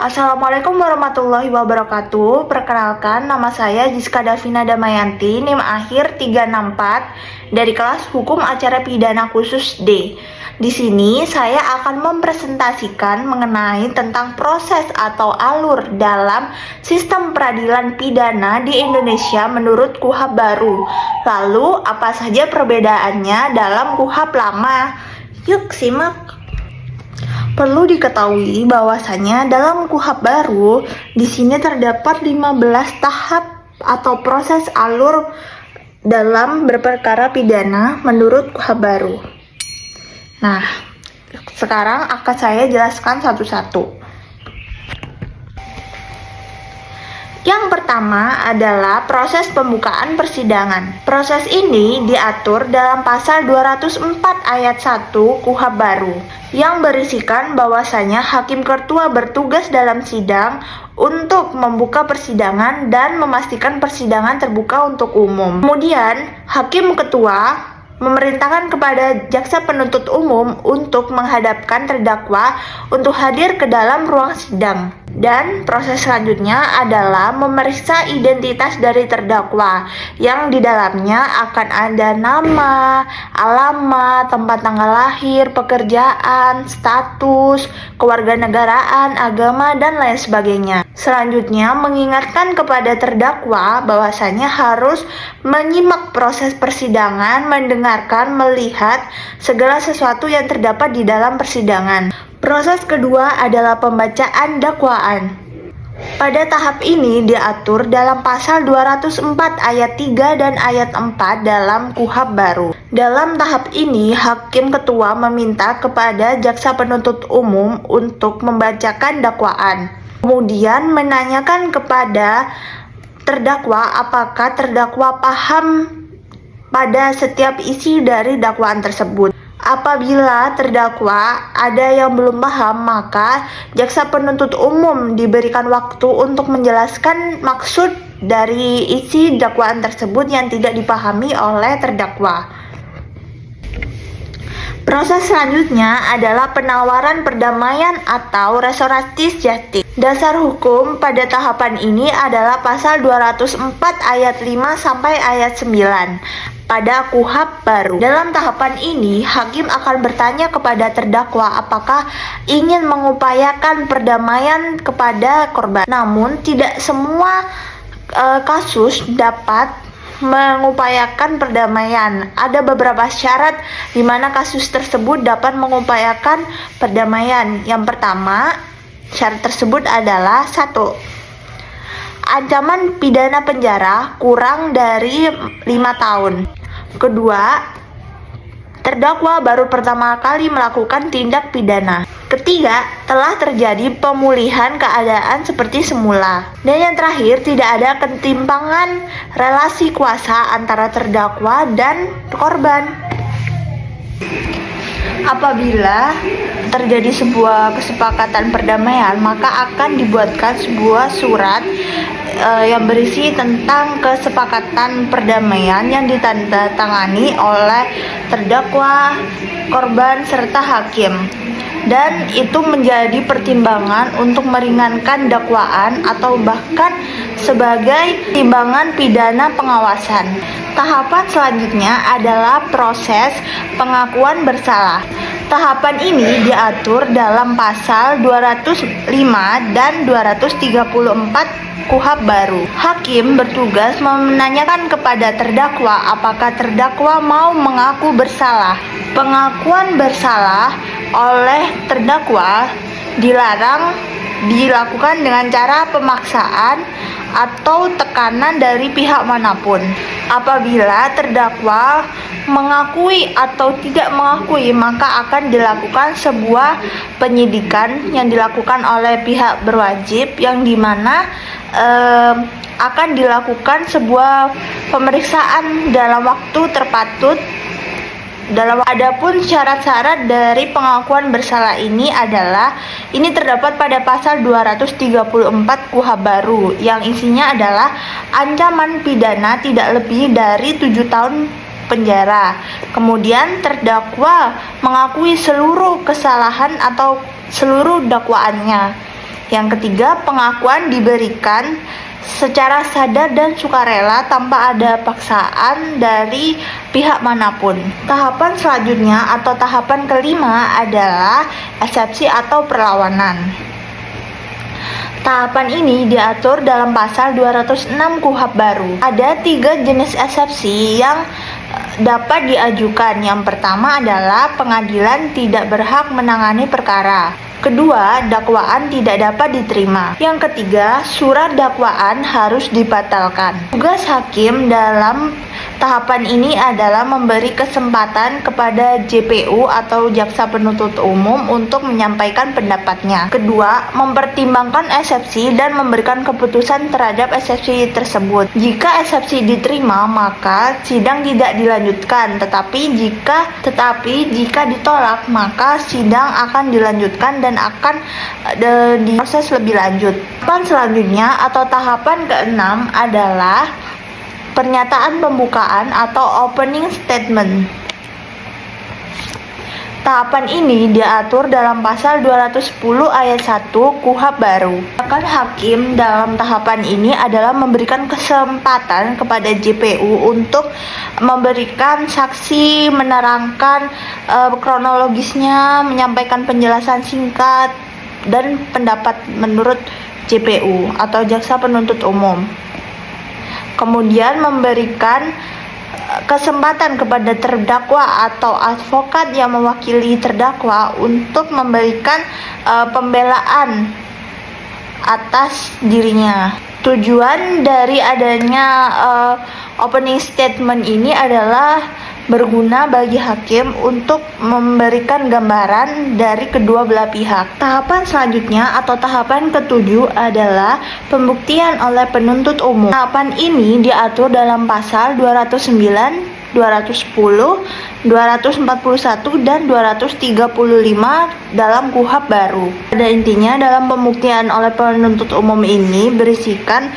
Assalamualaikum warahmatullahi wabarakatuh. Perkenalkan, nama saya Jiska Davina Damayanti, NIM akhir 364 dari kelas Hukum Acara Pidana Khusus D. Di sini saya akan mempresentasikan mengenai tentang proses atau alur dalam sistem peradilan pidana di Indonesia menurut KUHP baru. Lalu, apa saja perbedaannya dalam KUHP lama? Yuk simak. Perlu diketahui bahwasanya dalam KUHP baru di sini terdapat 15 tahap atau proses alur dalam berperkara pidana menurut KUHP baru. Nah, sekarang akan saya jelaskan satu-satu. Yang pertama adalah proses pembukaan persidangan. Proses ini diatur dalam pasal 204 ayat 1 KUHP baru yang berisikan bahwasanya hakim ketua bertugas dalam sidang untuk membuka persidangan dan memastikan persidangan terbuka untuk umum. Kemudian, hakim ketua memerintahkan kepada jaksa penuntut umum untuk menghadapkan terdakwa untuk hadir ke dalam ruang sidang. Dan proses selanjutnya adalah memeriksa identitas dari terdakwa yang di dalamnya akan ada nama, alamat, tempat tanggal lahir, pekerjaan, status, kewarganegaraan, agama, dan lain sebagainya. Selanjutnya mengingatkan kepada terdakwa bahwasanya harus menyimak proses persidangan, mendengarkan, melihat segala sesuatu yang terdapat di dalam persidangan. Proses kedua adalah pembacaan dakwaan. Pada tahap ini diatur dalam pasal 204 ayat 3 dan ayat 4 dalam KUHP baru. Dalam tahap ini, hakim ketua meminta kepada jaksa penuntut umum untuk membacakan dakwaan. Kemudian menanyakan kepada terdakwa apakah terdakwa paham pada setiap isi dari dakwaan tersebut. Apabila terdakwa ada yang belum paham, maka jaksa penuntut umum diberikan waktu untuk menjelaskan maksud dari isi dakwaan tersebut yang tidak dipahami oleh terdakwa. Proses selanjutnya adalah penawaran perdamaian atau restoratif justice. Dasar hukum pada tahapan ini adalah pasal 204 ayat 5 sampai ayat 9 pada KUHP baru. Dalam tahapan ini, hakim akan bertanya kepada terdakwa apakah ingin mengupayakan perdamaian kepada korban. Namun, tidak semua kasus dapat mengupayakan perdamaian. Ada beberapa syarat di mana kasus tersebut dapat mengupayakan perdamaian. Yang pertama, syarat tersebut adalah 1. Ancaman pidana penjara kurang dari 5 tahun. Kedua, terdakwa baru pertama kali melakukan tindak pidana. Ketiga, telah terjadi pemulihan keadaan seperti semula. Dan yang terakhir, tidak ada ketimpangan relasi kuasa antara terdakwa dan korban. Apabila terjadi sebuah kesepakatan perdamaian, maka akan dibuatkan sebuah surat yang berisi tentang kesepakatan perdamaian yang ditandatangani oleh terdakwa, korban, serta hakim. Dan itu menjadi pertimbangan untuk meringankan dakwaan atau bahkan sebagai timbangan pidana pengawasan. Tahapan selanjutnya adalah proses pengakuan bersalah. Tahapan ini diatur dalam pasal 205 dan 234 KUHP baru. Hakim bertugas menanyakan kepada terdakwa apakah terdakwa mau mengaku bersalah. Pengakuan bersalah oleh terdakwa dilarang dilakukan dengan cara pemaksaan atau tekanan dari pihak manapun. Apabila terdakwa mengakui atau tidak mengakui, maka akan dilakukan sebuah penyidikan yang dilakukan oleh pihak berwajib, yang dimana akan dilakukan sebuah pemeriksaan dalam waktu terpatut. Adapun syarat-syarat dari pengakuan bersalah ini terdapat pada pasal 234 KUHP baru yang isinya adalah ancaman pidana tidak lebih dari 7 tahun penjara. Kemudian terdakwa mengakui seluruh kesalahan atau seluruh dakwaannya. Yang ketiga, pengakuan diberikan secara sadar dan sukarela tanpa ada paksaan dari pihak manapun. Tahapan selanjutnya atau tahapan kelima adalah eksepsi atau perlawanan. Tahapan ini diatur dalam pasal 206 KUHP baru. Ada 3 jenis eksepsi yang dapat diajukan. Yang pertama adalah pengadilan tidak berhak menangani perkara. Kedua, dakwaan tidak dapat diterima. Yang ketiga, surat dakwaan harus dibatalkan. Tugas hakim dalam tahapan ini adalah memberi kesempatan kepada JPU atau Jaksa Penuntut Umum untuk menyampaikan pendapatnya. Kedua, mempertimbangkan eksepsi dan memberikan keputusan terhadap eksepsi tersebut. Jika eksepsi diterima, maka sidang tidak dilanjutkan. Tetapi jika ditolak, maka sidang akan dilanjutkan dan akan diproses lebih lanjut. Tahapan selanjutnya atau tahapan keenam adalah pernyataan pembukaan atau opening statement. Tahapan ini diatur dalam pasal 210 ayat 1 KUHP baru. Akan hakim dalam tahapan ini adalah memberikan kesempatan kepada JPU untuk memberikan saksi, menerangkan kronologisnya, menyampaikan penjelasan singkat dan pendapat menurut JPU atau Jaksa Penuntut Umum. Kemudian memberikan kesempatan kepada terdakwa atau advokat yang mewakili terdakwa untuk memberikan pembelaan atas dirinya. Tujuan dari adanya opening statement ini adalah berguna bagi hakim untuk memberikan gambaran dari kedua belah pihak. Tahapan selanjutnya atau tahapan ketujuh adalah pembuktian oleh penuntut umum. Tahapan ini diatur dalam pasal 209, 210, 241, dan 235 dalam KUHP baru. Pada intinya, dalam pembuktian oleh penuntut umum ini berisikan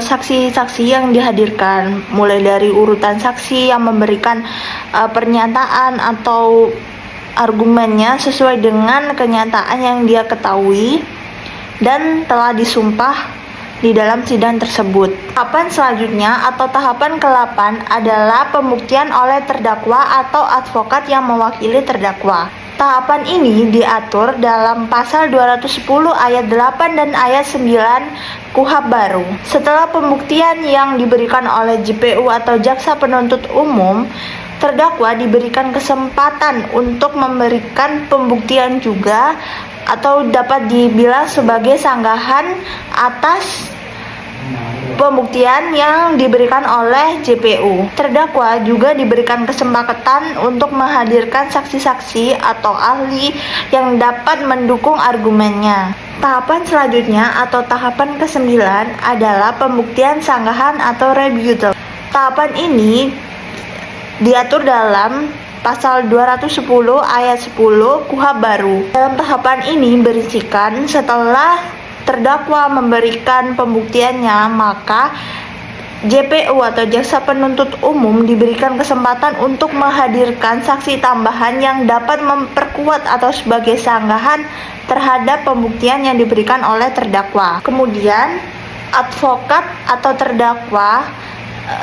saksi-saksi yang dihadirkan, mulai dari urutan saksi yang memberikan pernyataan atau argumennya sesuai dengan kenyataan yang dia ketahui dan telah disumpah di dalam sidang tersebut. Tahapan selanjutnya atau tahapan ke-8 adalah pembuktian oleh terdakwa atau advokat yang mewakili terdakwa. Tahapan ini diatur dalam pasal 210 ayat 8 dan ayat 9 KUHP baru. Setelah pembuktian yang diberikan oleh JPU atau Jaksa Penuntut Umum, terdakwa diberikan kesempatan untuk memberikan pembuktian juga atau dapat dibilang sebagai sanggahan atas pembuktian yang diberikan oleh JPU. Terdakwa juga diberikan kesempatan untuk menghadirkan saksi-saksi atau ahli yang dapat mendukung argumennya. Tahapan selanjutnya atau tahapan ke-9 adalah pembuktian sanggahan atau rebuttal. Tahapan ini diatur dalam pasal 210 ayat 10 KUHP baru. Dalam tahapan ini berisikan setelah terdakwa memberikan pembuktiannya, maka JPU atau Jaksa Penuntut Umum diberikan kesempatan untuk menghadirkan saksi tambahan yang dapat memperkuat atau sebagai sanggahan terhadap pembuktian yang diberikan oleh terdakwa. Kemudian advokat atau terdakwa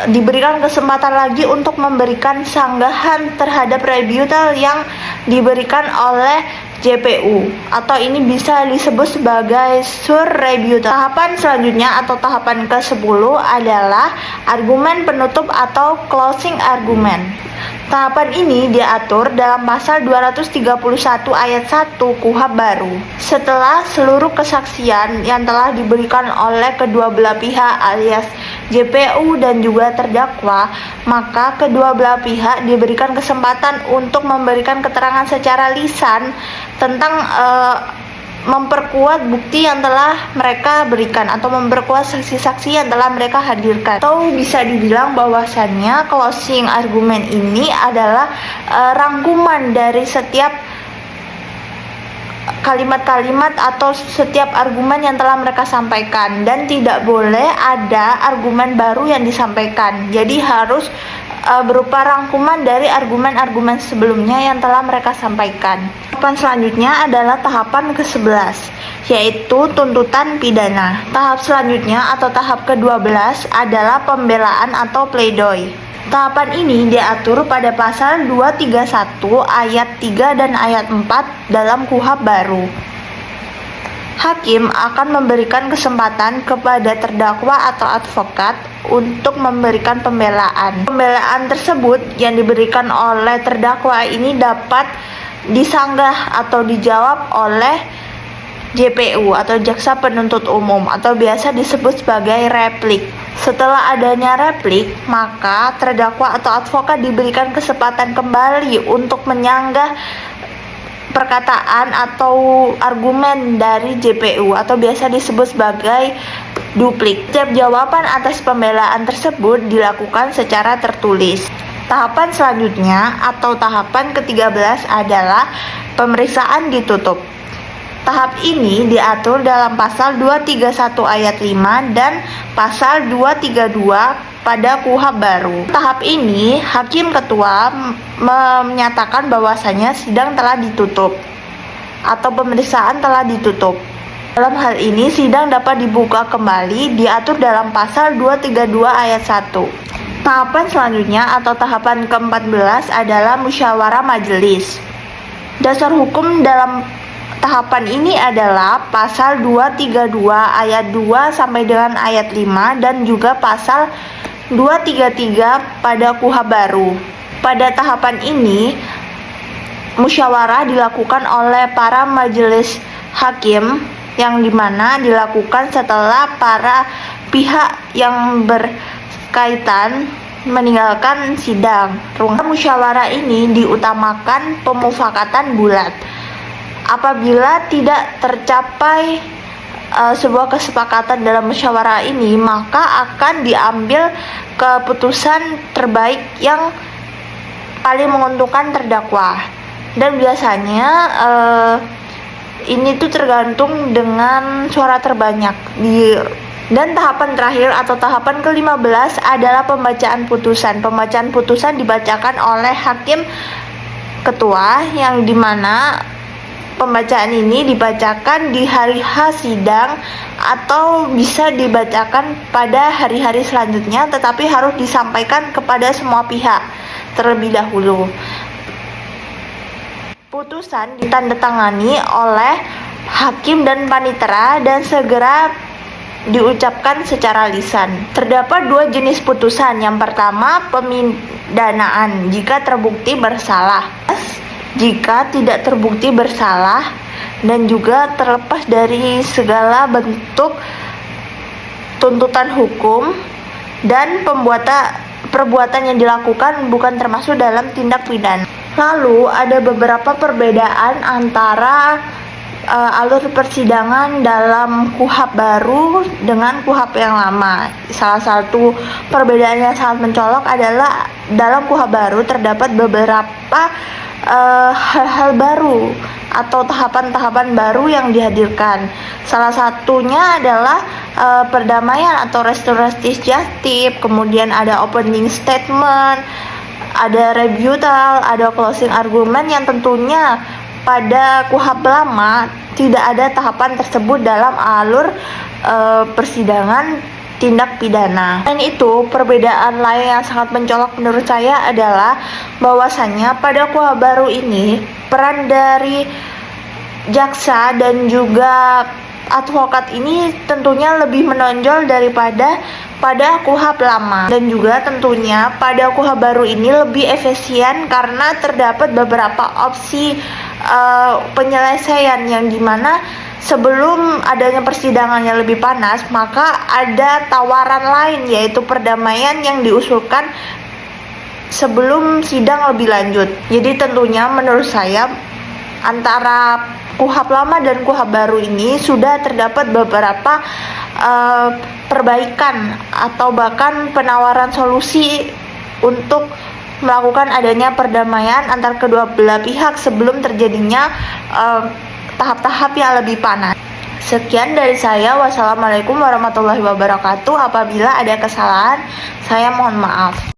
diberikan kesempatan lagi untuk memberikan sanggahan terhadap rebuttal yang diberikan oleh JPU atau ini bisa disebut sebagai sur rebuttal. Tahapan selanjutnya atau tahapan ke-10 adalah argumen penutup atau closing argument. Tahapan ini diatur dalam pasal 231 ayat 1 KUHP baru. Setelah seluruh kesaksian yang telah diberikan oleh kedua belah pihak alias JPU dan juga terdakwa, maka kedua belah pihak diberikan kesempatan untuk memberikan keterangan secara lisan tentang memperkuat bukti yang telah mereka berikan atau memperkuat saksi-saksi yang telah mereka hadirkan. Atau bisa dibilang bahwasannya closing argument ini adalah rangkuman dari setiap kalimat-kalimat atau setiap argumen yang telah mereka sampaikan, dan tidak boleh ada argumen baru yang disampaikan. Jadi harus berupa rangkuman dari argumen-argumen sebelumnya yang telah mereka sampaikan. Tahapan selanjutnya adalah tahapan ke-11, yaitu tuntutan pidana. Tahap selanjutnya atau tahap ke-12 adalah pembelaan atau pledoi. Tahapan ini diatur pada pasal 231 ayat 3 dan ayat 4 dalam KUHP baru. Hakim akan memberikan kesempatan kepada terdakwa atau advokat untuk memberikan pembelaan. Pembelaan tersebut yang diberikan oleh terdakwa ini dapat disanggah atau dijawab oleh JPU atau Jaksa Penuntut Umum atau biasa disebut sebagai replik. Setelah adanya replik, maka terdakwa atau advokat diberikan kesempatan kembali untuk menyanggah perkataan atau argumen dari JPU atau biasa disebut sebagai duplik. Setiap jawaban atas pembelaan tersebut dilakukan secara tertulis. Tahapan selanjutnya atau tahapan ke-13 adalah pemeriksaan ditutup. Tahap ini diatur dalam pasal 231 ayat 5 dan pasal 232 pada KUHP baru. Tahap ini, Hakim Ketua menyatakan bahwasanya sidang telah ditutup atau pemeriksaan telah ditutup. Dalam hal ini, sidang dapat dibuka kembali diatur dalam pasal 232 ayat 1. Tahapan selanjutnya atau tahapan ke-14 adalah musyawarah majelis. Dasar hukum dalam tahapan ini adalah pasal 232 ayat 2 sampai dengan ayat 5 dan juga pasal 233 pada KUHP baru. Pada tahapan ini, musyawarah dilakukan oleh para majelis hakim yang dimana dilakukan setelah para pihak yang berkaitan meninggalkan sidang. Ruang musyawarah ini diutamakan pemufakatan bulat. Apabila tidak tercapai sebuah kesepakatan dalam musyawarah ini, maka akan diambil keputusan terbaik yang paling menguntungkan terdakwa. Dan biasanya ini tuh tergantung dengan suara terbanyak. Dan tahapan terakhir atau tahapan ke-15 adalah pembacaan putusan. Pembacaan putusan dibacakan oleh Hakim Ketua yang dimana pembacaan ini dibacakan di hari H sidang atau bisa dibacakan pada hari-hari selanjutnya, tetapi harus disampaikan kepada semua pihak terlebih dahulu. Putusan ditandatangani oleh hakim dan panitera dan segera diucapkan secara lisan. Terdapat dua jenis putusan. Yang pertama, pemidanaan jika terbukti bersalah. Jika tidak terbukti bersalah dan juga terlepas dari segala bentuk tuntutan hukum dan perbuatan yang dilakukan bukan termasuk dalam tindak pidana. Lalu ada beberapa perbedaan antara alur persidangan dalam KUHP baru dengan KUHP yang lama. Salah satu perbedaan yang sangat mencolok adalah dalam KUHP baru terdapat beberapa hal-hal baru atau tahapan-tahapan baru yang dihadirkan. Salah satunya adalah perdamaian atau restoratif justice, kemudian ada opening statement, ada rebuttal, ada closing argument yang tentunya pada KUHP lama tidak ada tahapan tersebut dalam alur persidangan tindak pidana. Selain itu, perbedaan lain yang sangat mencolok menurut saya adalah bahwasannya pada KUHP baru ini peran dari jaksa dan juga advokat ini tentunya lebih menonjol daripada pada KUHP lama, dan juga tentunya pada KUHP baru ini lebih efisien karena terdapat beberapa opsi penyelesaian yang dimana sebelum adanya persidangan yang lebih panas, maka ada tawaran lain yaitu perdamaian yang diusulkan sebelum sidang lebih lanjut. Jadi tentunya menurut saya antara KUHP lama dan KUHP baru ini sudah terdapat beberapa perbaikan atau bahkan penawaran solusi untuk melakukan adanya perdamaian antar kedua belah pihak sebelum terjadinya tahap-tahap yang lebih panas. Sekian dari saya. Wassalamualaikum warahmatullahi wabarakatuh. Apabila ada kesalahan, saya mohon maaf.